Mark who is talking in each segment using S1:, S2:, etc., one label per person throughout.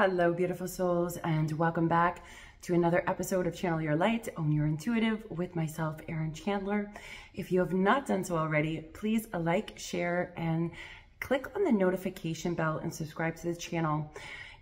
S1: Hello, beautiful souls, and welcome back to another episode of Channel Your Light, Own Your Intuitive with myself, Erin Chandler. If you have not done so already, please like, share, and click on the notification bell and subscribe to the channel.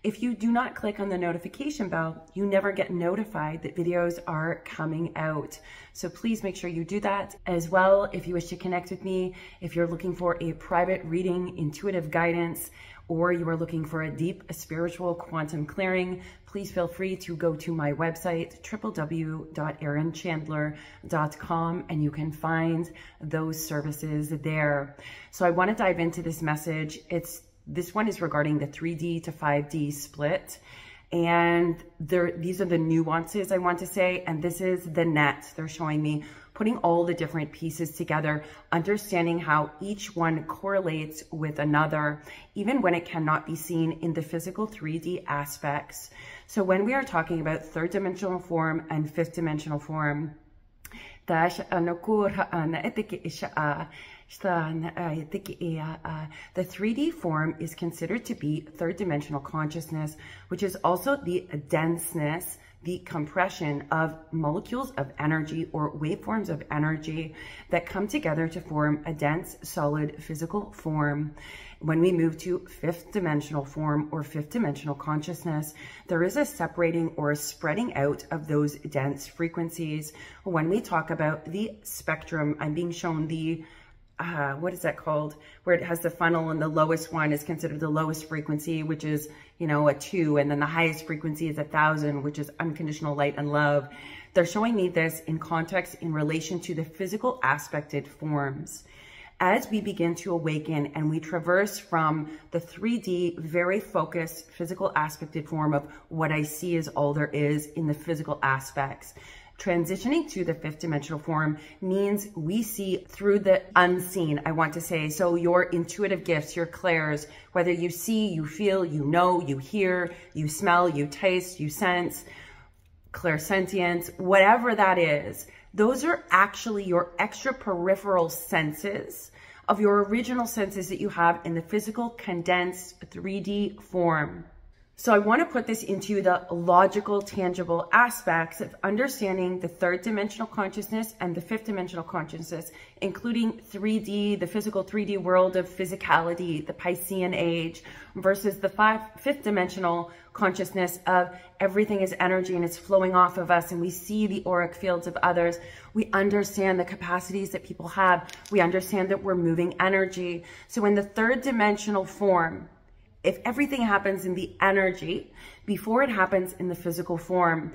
S1: If you do not click on the notification bell, you never get notified that videos are coming out. So please make sure you do that. As well, if you wish to connect with me, if you're looking for a private reading, intuitive guidance, or you are looking for a deep spiritual quantum clearing, please feel free to go to my website, www.erinchandler.com, and you can find those services there. So I want to dive into this message. This one is regarding the 3D to 5D split. And these are the nuances I want to say, and this is the net. They're showing me putting all the different pieces together, understanding how each one correlates with another, even when it cannot be seen in the physical 3D aspects. So when we are talking about third dimensional form and fifth dimensional form, the 3D form is considered to be third dimensional consciousness, which is also the denseness, the compression of molecules of energy or waveforms of energy that come together to form a dense, solid physical form. When we move to fifth dimensional form or fifth dimensional consciousness, there is a separating or a spreading out of those dense frequencies. When we talk about the spectrum, I'm being shown the what is that called? Where it has the funnel and the lowest one is considered the lowest frequency, which is, a 2. And then the highest frequency is 1,000, which is unconditional light and love. They're showing me this in context in relation to the physical aspected forms. As we begin to awaken and we traverse from the 3D, very focused physical aspected form of what I see is all there is in the physical aspects, transitioning to the fifth dimensional form means we see through the unseen, I want to say. So your intuitive gifts, your clairs, whether you see, you feel, you know, you hear, you smell, you taste, you sense, clairsentience, whatever that is, those are actually your extra peripheral senses of your original senses that you have in the physical condensed 3D form. So I want to put this into the logical, tangible aspects of understanding the third dimensional consciousness and the fifth dimensional consciousness, including 3D, the physical 3D world of physicality, the Piscean age, versus the fifth dimensional consciousness of everything is energy and it's flowing off of us, and we see the auric fields of others. We understand the capacities that people have. We understand that we're moving energy. So in the third dimensional form, if everything happens in the energy before it happens in the physical form,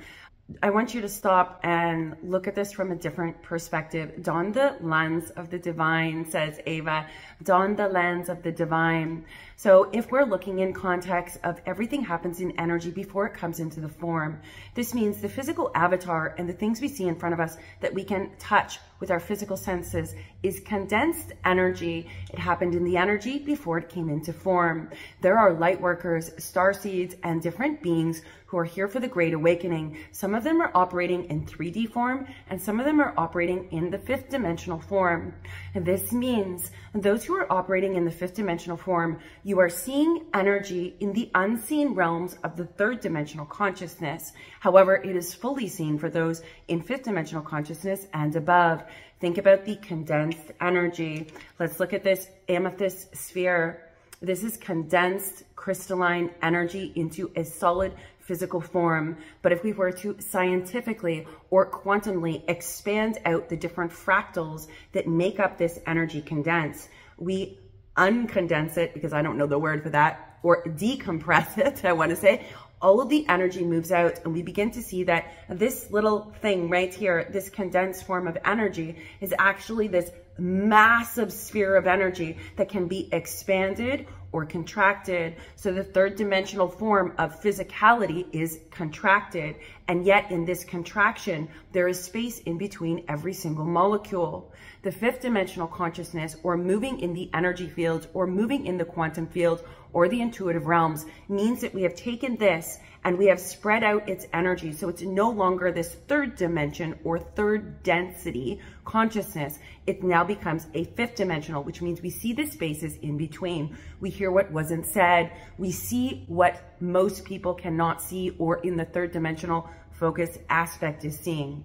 S1: I want you to stop and look at this from a different perspective. Don the lens of the divine, says Ava. Don the lens of the divine. So if we're looking in context of everything happens in energy before it comes into the form, this means the physical avatar and the things we see in front of us that we can touch with our physical senses is condensed energy. It happened in the energy before it came into form. There are light workers, starseeds, and different beings who are here for the Great Awakening. Some of them are operating in 3D form, and some of them are operating in the fifth dimensional form. And this means those who are operating in the fifth dimensional form, you are seeing energy in the unseen realms of the third dimensional consciousness. However, it is fully seen for those in fifth dimensional consciousness and above. Think about the condensed energy. Let's look at this amethyst sphere. This is condensed crystalline energy into a solid physical form. But if we were to scientifically or quantumly expand out the different fractals that make up this energy condense, we uncondense it, because I don't know the word for that, or decompress it, I want to say, all of the energy moves out, and we begin to see that this little thing right here, this condensed form of energy, is actually this massive sphere of energy that can be expanded or contracted. So the third dimensional form of physicality is contracted, and yet in this contraction, there is space in between every single molecule. The fifth dimensional consciousness, or moving in the energy fields, or moving in the quantum field, or the intuitive realms, means that we have taken this and we have spread out its energy. So it's no longer this third dimension or third density consciousness. It now becomes a fifth dimensional, which means we see the spaces in between. We hear what wasn't said. We see what most people cannot see, or in the third dimensional focus aspect is seeing.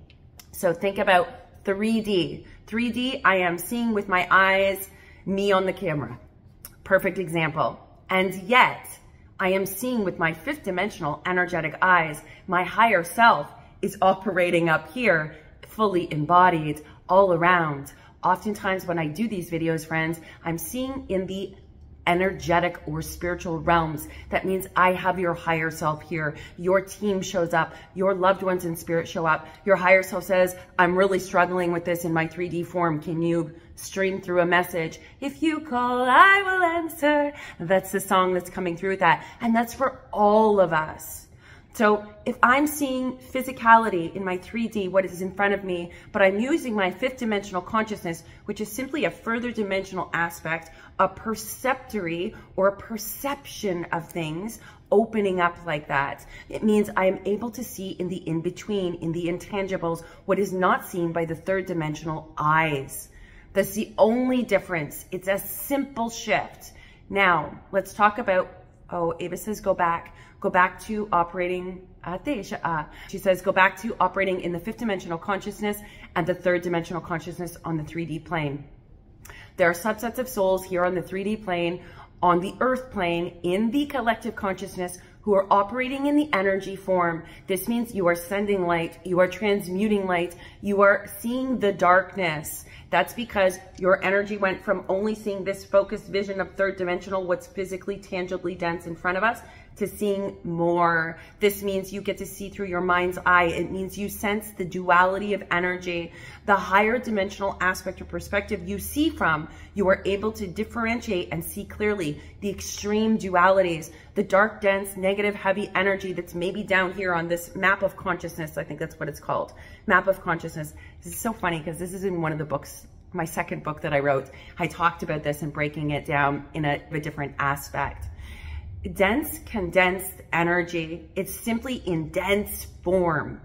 S1: So think about 3D. 3D, I am seeing with my eyes, me on the camera. Perfect example. And yet, I am seeing with my fifth dimensional energetic eyes. My higher self is operating up here, fully embodied, all around. Oftentimes when I do these videos, friends, I'm seeing in the energetic or spiritual realms. That means I have your higher self here. Your team shows up. Your loved ones in spirit show up. Your higher self says, I'm really struggling with this in my 3D form. Can you stream through a message? If you call, I will answer. That's the song that's coming through with that. And that's for all of us. So if I'm seeing physicality in my 3D, what is in front of me, but I'm using my fifth dimensional consciousness, which is simply a further dimensional aspect, a perceptory or a perception of things opening up like that. It means I am able to see in the in-between, in the intangibles, what is not seen by the third dimensional eyes. That's the only difference. It's a simple shift. Now, let's talk about, Ava says go back to operating, she says go back to operating in the fifth dimensional consciousness and the third dimensional consciousness on the 3D plane. There are subsets of souls here on the 3D plane, on the earth plane, in the collective consciousness, who are operating in the energy form. This means you are sending light, you are transmuting light, you are seeing the darkness. That's because your energy went from only seeing this focused vision of third dimensional, what's physically, tangibly dense in front of us, to seeing more. This means you get to see through your mind's eye. It means you sense the duality of energy. The higher dimensional aspect or perspective you see from, you are able to differentiate and see clearly the extreme dualities, the dark, dense, negative, heavy energy that's maybe down here on this map of consciousness. I think that's what it's called, map of consciousness. This is so funny because this is in one of the books, my second book that I wrote. I talked about this and breaking it down in a different aspect. Dense, condensed energy, it's simply in dense form.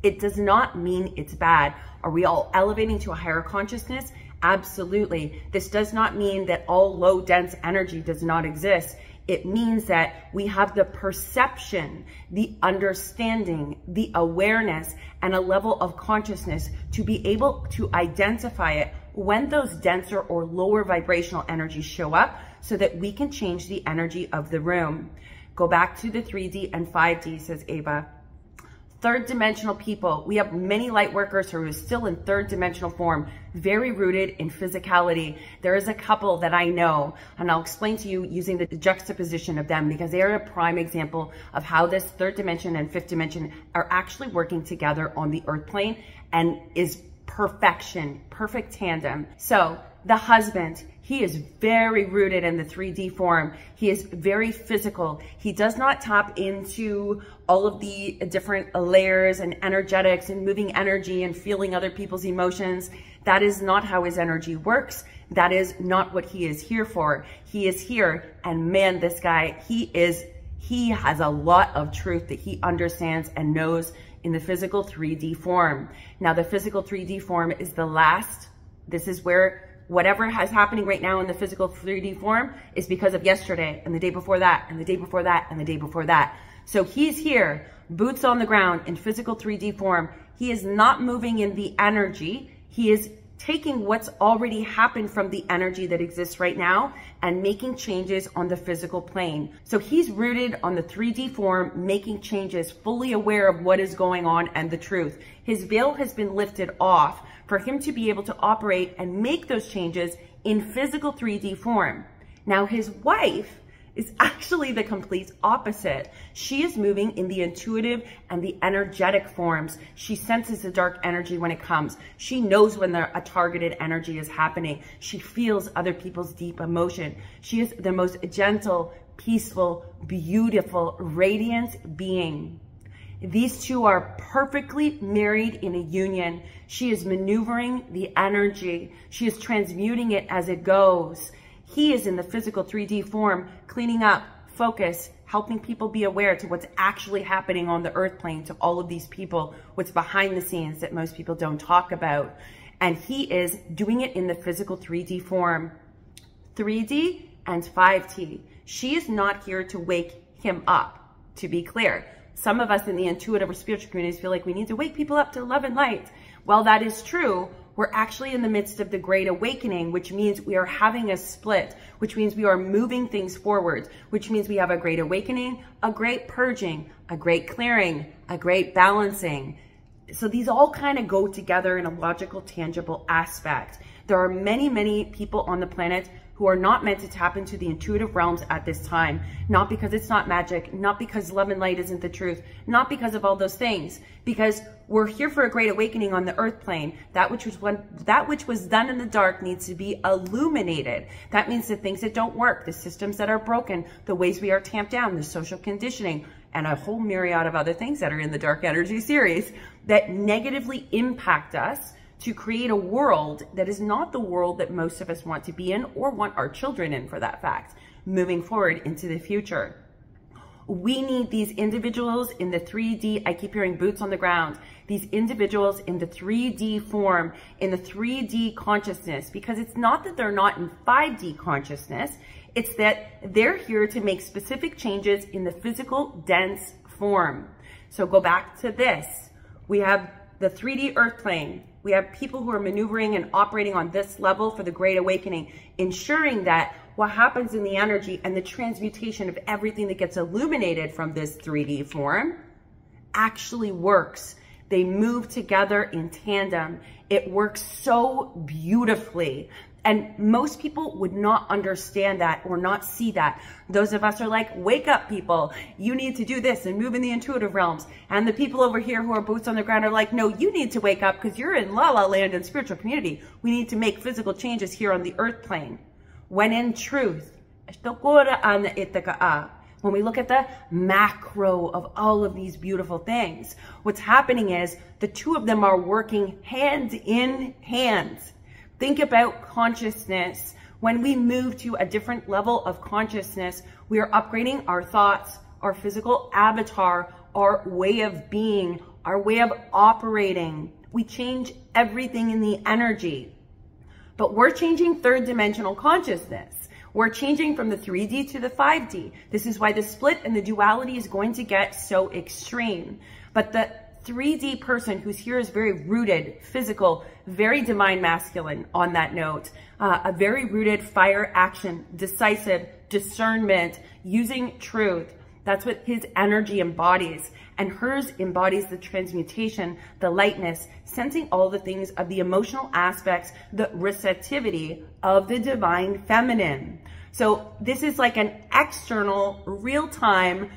S1: It does not mean it's bad. Are we all elevating to a higher consciousness? Absolutely. This does not mean that all low dense energy does not exist. It means that we have the perception, the understanding, the awareness, and a level of consciousness to be able to identify it when those denser or lower vibrational energies show up, so that we can change the energy of the room. Go back to the 3D and 5D, says Ava. Third dimensional people, we have many light workers who are still in third dimensional form, very rooted in physicality. There is a couple that I know, and I'll explain to you using the juxtaposition of them, because they are a prime example of how this third dimension and fifth dimension are actually working together on the earth plane and is perfection, perfect tandem. So the husband, he is very rooted in the 3D form. He is very physical. He does not tap into all of the different layers and energetics and moving energy and feeling other people's emotions. That is not how his energy works. That is not what he is here for. He is here, and man, this guy, he has a lot of truth that he understands and knows in the physical 3D form. Now, the physical 3D form is the last. This is where whatever is happening right now in the physical 3D form is because of yesterday and the day before that and the day before that and the day before that. So he's here, boots on the ground in physical 3D form. He is not moving in the energy. He is taking what's already happened from the energy that exists right now and making changes on the physical plane. So he's rooted on the 3D form, making changes, fully aware of what is going on and the truth. His veil has been lifted off for him to be able to operate and make those changes in physical 3D form. Now, his wife is actually the complete opposite. She is moving in the intuitive and the energetic forms. She senses the dark energy when it comes. She knows when a targeted energy is happening. She feels other people's deep emotion. She is the most gentle, peaceful, beautiful, radiant being. These two are perfectly married in a union. She is maneuvering the energy. She is transmuting it as it goes. He is in the physical 3D form, cleaning up, focus, helping people be aware to what's actually happening on the earth plane, to all of these people, what's behind the scenes that most people don't talk about. And he is doing it in the physical 3D form, 3D and 5D. She is not here to wake him up, to be clear. Some of us in the intuitive or spiritual communities feel like we need to wake people up to love and light. While that is true, we're actually in the midst of the Great Awakening, which means we are having a split, which means we are moving things forward, which means we have a Great Awakening, a great purging, a great clearing, a great balancing. So these all kind of go together in a logical, tangible aspect. There are many, many people on the planet who are not meant to tap into the intuitive realms at this time, not because it's not magic, not because love and light isn't the truth, not because of all those things, because we're here for a great awakening on the earth plane. That which was done in the dark needs to be illuminated. That means the things that don't work, the systems that are broken, the ways we are tamped down, the social conditioning, and a whole myriad of other things that are in the Dark Energy series that negatively impact us, to create a world that is not the world that most of us want to be in or want our children in, for that fact, moving forward into the future. We need these individuals in the 3D, I keep hearing boots on the ground, these individuals in the 3D form, in the 3D consciousness, because it's not that they're not in 5D consciousness, it's that they're here to make specific changes in the physical, dense form. So go back to this. We have the 3D earth plane. We have people who are maneuvering and operating on this level for the Great Awakening, ensuring that what happens in the energy and the transmutation of everything that gets illuminated from this 3D form actually works. They move together in tandem. It works so beautifully. And most people would not understand that or not see that. Those of us are like, wake up, people. You need to do this and move in the intuitive realms. And the people over here who are boots on the ground are like, no, you need to wake up because you're in la-la land and spiritual community. We need to make physical changes here on the earth plane. When in truth, when we look at the macro of all of these beautiful things, what's happening is the two of them are working hand in hand. Think about consciousness. When we move to a different level of consciousness, we are upgrading our thoughts, our physical avatar, our way of being, our way of operating. We change everything in the energy. But we're changing third dimensional consciousness. We're changing from the 3D to the 5D. This is why the split and the duality is going to get so extreme. But the 3D person who's here is very rooted, physical, very divine masculine on that note, a very rooted fire action, decisive, discernment, using truth. That's what his energy embodies. And hers embodies the transmutation, the lightness, sensing all the things of the emotional aspects, the receptivity of the divine feminine. So this is like an external, real-time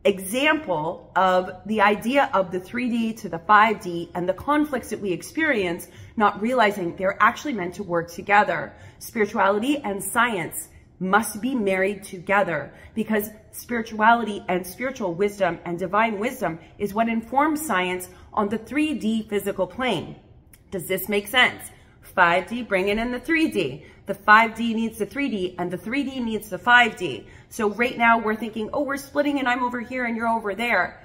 S1: example of the idea of the 3D to the 5D and the conflicts that we experience, not realizing they're actually meant to work together. Spirituality and science must be married together, because spirituality and spiritual wisdom and divine wisdom is what informs science on the 3D physical plane. Does this make sense? 5D bringing in the 3D. The 5D needs the 3D and the 3D needs the 5D. So right now we're thinking, oh, we're splitting and I'm over here and you're over there.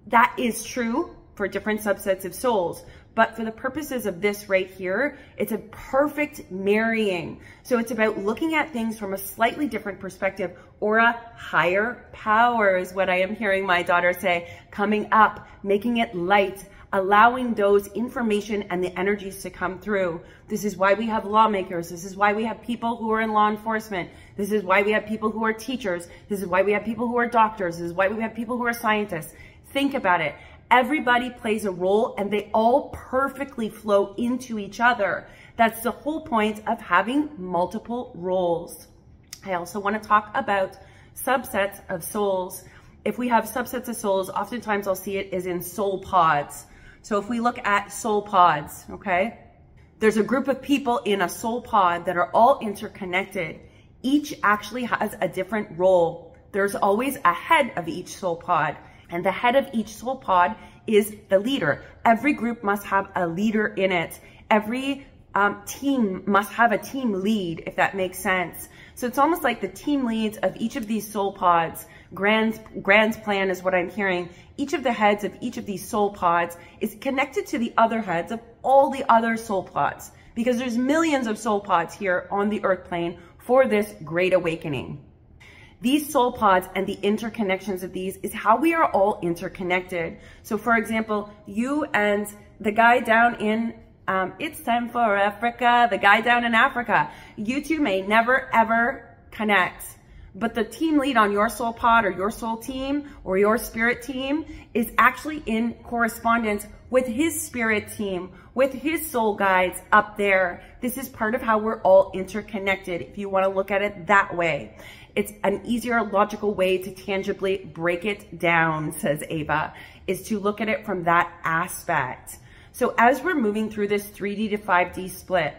S1: That is true for different subsets of souls. But for the purposes of this right here, it's a perfect marrying. So it's about looking at things from a slightly different perspective, or a higher power is what I am hearing my daughter say, coming up, making it light, allowing those information and the energies to come through. This is why we have lawmakers. This is why we have people who are in law enforcement. This is why we have people who are teachers. This is why we have people who are doctors. This is why we have people who are scientists. Think about it. Everybody plays a role and they all perfectly flow into each other. That's the whole point of having multiple roles. I also want to talk about subsets of souls. If we have subsets of souls, oftentimes I'll see it is in soul pods. So if we look at soul pods, okay, there's a group of people in a soul pod that are all interconnected. Each actually has a different role. There's always a head of each soul pod. And the head of each soul pod is the leader. Every group must have a leader in it. Every team must have a team lead, if that makes sense. So it's almost like the team leads of each of these soul pods grand plan is what I'm hearing. Each of the heads of each of these soul pods is connected to the other heads of all the other soul pods, because there's millions of soul pods here on the earth plane for this great awakening. These soul pods and the interconnections of these is how we are all interconnected. So for example, you and the guy down in, it's time for Africa, the guy down in Africa, you two may never ever connect. But the team lead on your soul pod or your soul team or your spirit team is actually in correspondence with his spirit team, with his soul guides up there. This is part of how we're all interconnected, if you want to look at it that way. It's an easier, logical way to tangibly break it down, says Ava, is to look at it from that aspect. So as we're moving through this 3D to 5D split,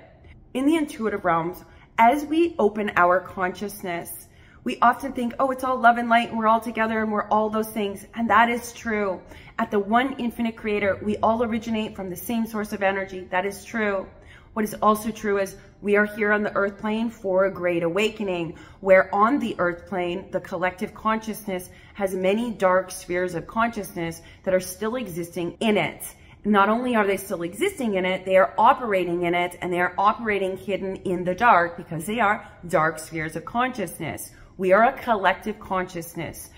S1: in the intuitive realms, as we open our consciousness, we often think, oh, it's all love and light and we're all together and we're all those things. And that is true. At the one infinite creator, we all originate from the same source of energy. That is true. What is also true is we are here on the earth plane for a great awakening, where on the earth plane, the collective consciousness has many dark spheres of consciousness that are still existing in it. Not only are they still existing in it, they are operating in it, and they are operating hidden in the dark because they are dark spheres of consciousness. We are a collective consciousness.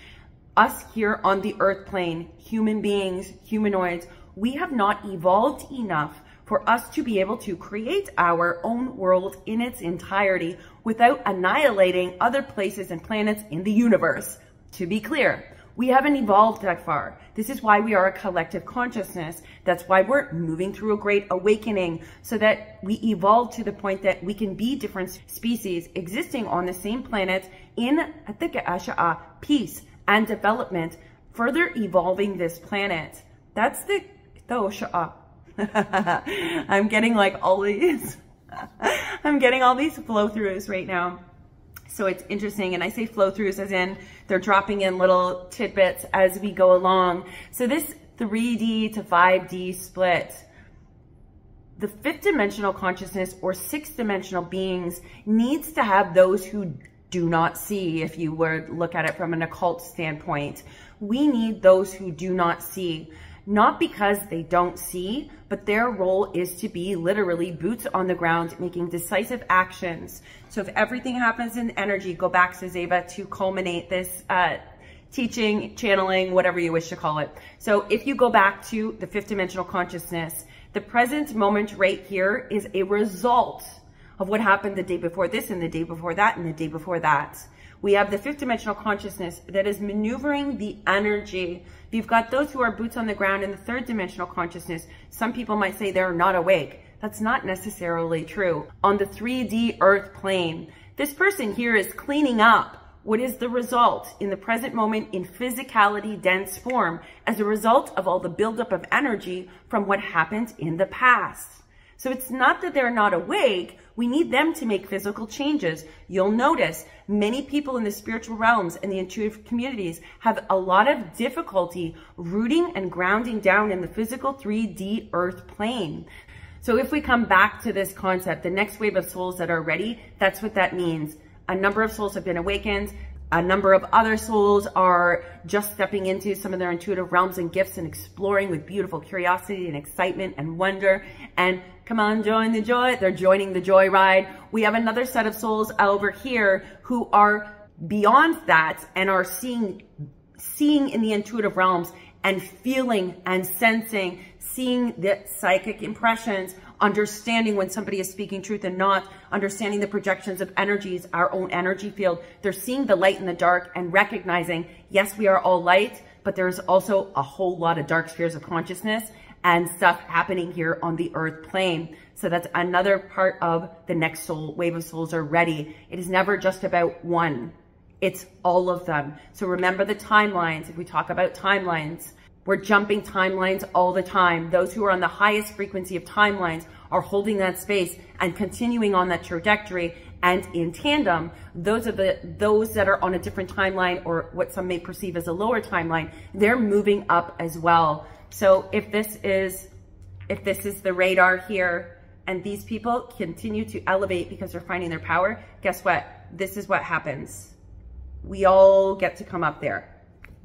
S1: Us here on the earth plane, human beings, humanoids, we have not evolved enough for us to be able to create our own world in its entirety without annihilating other places and planets in the universe. To be clear, we haven't evolved that far. This is why we are a collective consciousness. That's why we're moving through a great awakening, so that we evolve to the point that we can be different species existing on the same planet in peace and development, further evolving this planet. That's the I'm getting like all these, I'm getting all these flow throughs right now. So it's interesting, and I say flow throughs as in they're dropping in little tidbits as we go along. So this 3D to 5D split, the fifth dimensional consciousness or sixth dimensional beings needs to have those who do not see. If you were to look at it from an occult standpoint, we need those who do not see. Not because they don't see, but their role is to be literally boots on the ground, making decisive actions. So if everything happens in energy, go back, says Ava, to culminate this teaching, channeling, whatever you wish to call it. So if you go back to the fifth dimensional consciousness, the present moment right here is a result of what happened the day before this and the day before that and the day before that. We have the fifth dimensional consciousness that is maneuvering the energy. You've got those who are boots on the ground in the third dimensional consciousness. Some people might say they're not awake. That's not necessarily true. On the 3D earth plane, this person here is cleaning up what is the result in the present moment in physicality dense form as a result of all the buildup of energy from what happened in the past. So it's not that they're not awake. We need them to make physical changes. You'll notice many people in the spiritual realms and the intuitive communities have a lot of difficulty rooting and grounding down in the physical 3D earth plane. So if we come back to this concept, the next wave of souls that are ready, that's what that means. A number of souls have been awakened. A number of other souls are just stepping into some of their intuitive realms and gifts and exploring with beautiful curiosity and excitement and wonder. And come on, join the joy. They're joining the joy ride. We have another set of souls over here who are beyond that and are seeing in the intuitive realms and feeling and sensing, seeing the psychic impressions, understanding when somebody is speaking truth and not, understanding the projections of energies, our own energy field. They're seeing the light in the dark and recognizing, yes, we are all light, but there's also a whole lot of dark spheres of consciousness and stuff happening here on the earth plane. So that's another part of the next soul wave of souls are ready. It is never just about one. It's all of them. So remember the timelines. If we talk about timelines, we're jumping timelines all the time. Those who are on the highest frequency of timelines are holding that space and continuing on that trajectory. And in tandem, those that are on a different timeline, or what some may perceive as a lower timeline, they're moving up as well. So if this is the radar here, and these people continue to elevate because they're finding their power, guess what? This is what happens. we all get to come up there.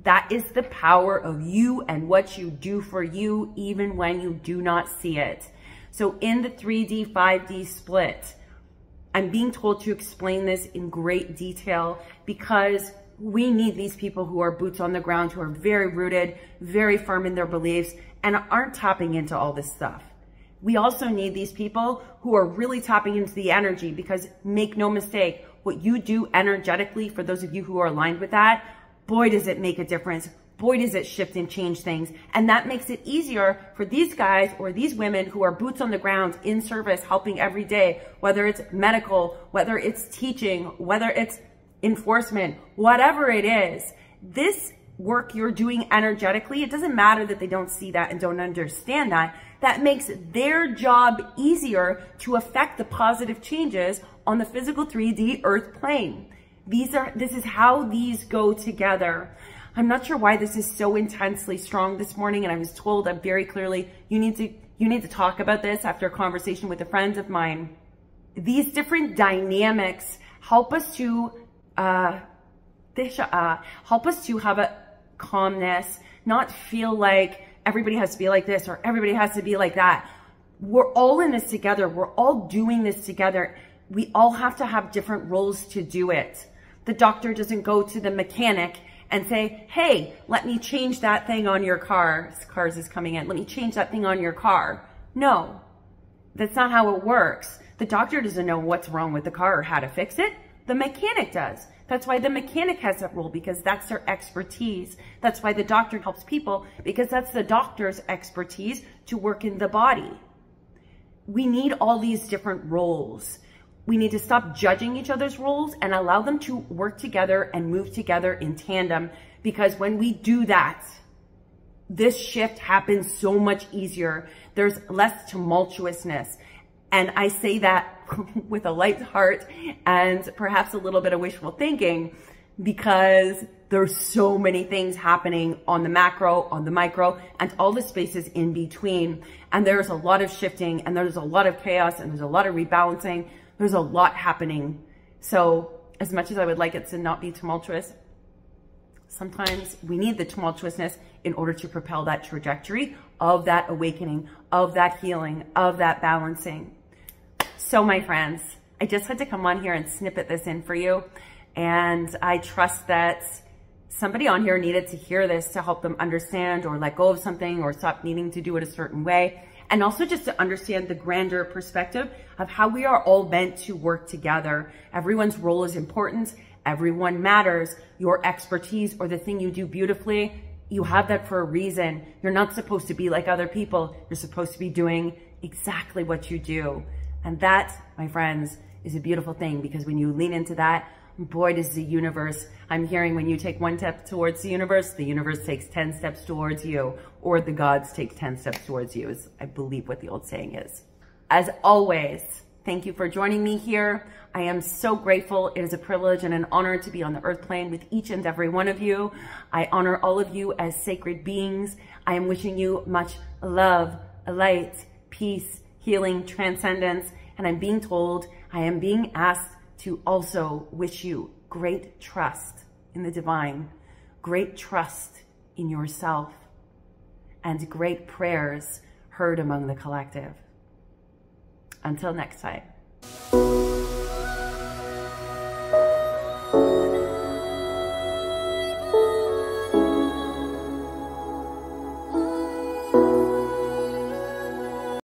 S1: That is the power of you and what you do for you, even when you do not see it. So in the 3D, 5D split, I'm being told to explain this in great detail because we need these people who are boots on the ground, who are very rooted, very firm in their beliefs, and aren't tapping into all this stuff. We also need these people who are really tapping into the energy, because make no mistake, what you do energetically, for those of you who are aligned with that, boy, does it make a difference. Boy, does it shift and change things. And that makes it easier for these guys or these women who are boots on the ground in service, helping every day, whether it's medical, whether it's teaching, whether it's enforcement, whatever it is. This work you're doing energetically, it doesn't matter that they don't see that and don't understand that. That makes their job easier to affect the positive changes on the physical 3D earth plane. This is how these go together. I'm not sure why this is so intensely strong this morning, and I was told very clearly, you need to talk about this after a conversation with a friend of mine. These different dynamics help us to have a calmness, not feel like everybody has to be like this or everybody has to be like that. We're all in this together. We're all doing this together. We all have to have different roles to do it. The doctor doesn't go to the mechanic and say, hey, let me change that thing on your car. Cars is coming in. Let me change that thing on your car. No, that's not how it works. The doctor doesn't know what's wrong with the car or how to fix it. The mechanic does. That's why the mechanic has that role, because that's their expertise. That's why the doctor helps people, because that's the doctor's expertise to work in the body. We need all these different roles. We need to stop judging each other's roles and allow them to work together and move together in tandem, because when we do that, this shift happens so much easier. There's less tumultuousness. And I say that with a light heart and perhaps a little bit of wishful thinking, because there's so many things happening on the macro, on the micro, and all the spaces in between. And there's a lot of shifting, and there's a lot of chaos, and there's a lot of rebalancing. There's a lot happening. So as much as I would like it to not be tumultuous, sometimes we need the tumultuousness in order to propel that trajectory of that awakening, of that healing, of that balancing. So my friends, I just had to come on here and snippet this in for you. And I trust that somebody on here needed to hear this to help them understand or let go of something or stop needing to do it a certain way. And also just to understand the grander perspective of how we are all meant to work together. Everyone's role is important. Everyone matters. Your expertise or the thing you do beautifully, you have that for a reason. You're not supposed to be like other people. You're supposed to be doing exactly what you do. And that, my friends, is a beautiful thing, because when you lean into that, boy, does the universe, I'm hearing when you take one step towards the universe takes 10 steps towards you, or the gods take 10 steps towards you, is I believe what the old saying is. As always, thank you for joining me here. I am so grateful. It is a privilege and an honor to be on the earth plane with each and every one of you. I honor all of you as sacred beings. I am wishing you much love, light, peace, healing, transcendence, and I'm being told, I am being asked to also wish you great trust in the divine, great trust in yourself, and great prayers heard among the collective. Until next time.